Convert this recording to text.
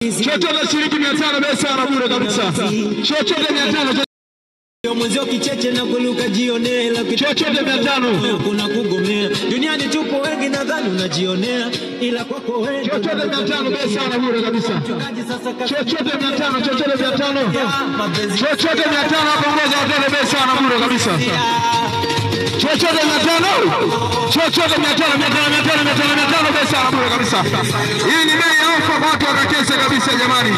Chochote shilingi 500 bei sana bure kabisa. Chochote 500 mwenzio kicheche na kuluka jionea chochote 500 kuna kugomea duniani tupo wengi nadhani unajionea ila kwako wewe chochote 500 bei sana bure kabisa. Chochote 500 chochote 500 chochote 500 hapo ngoza hotel bei sana bure kabisa. Chochote 500 chochote 500 bei sana bure kabisa. Hii ni bei ya ofa kwa watu wakakesha kabisa jamani.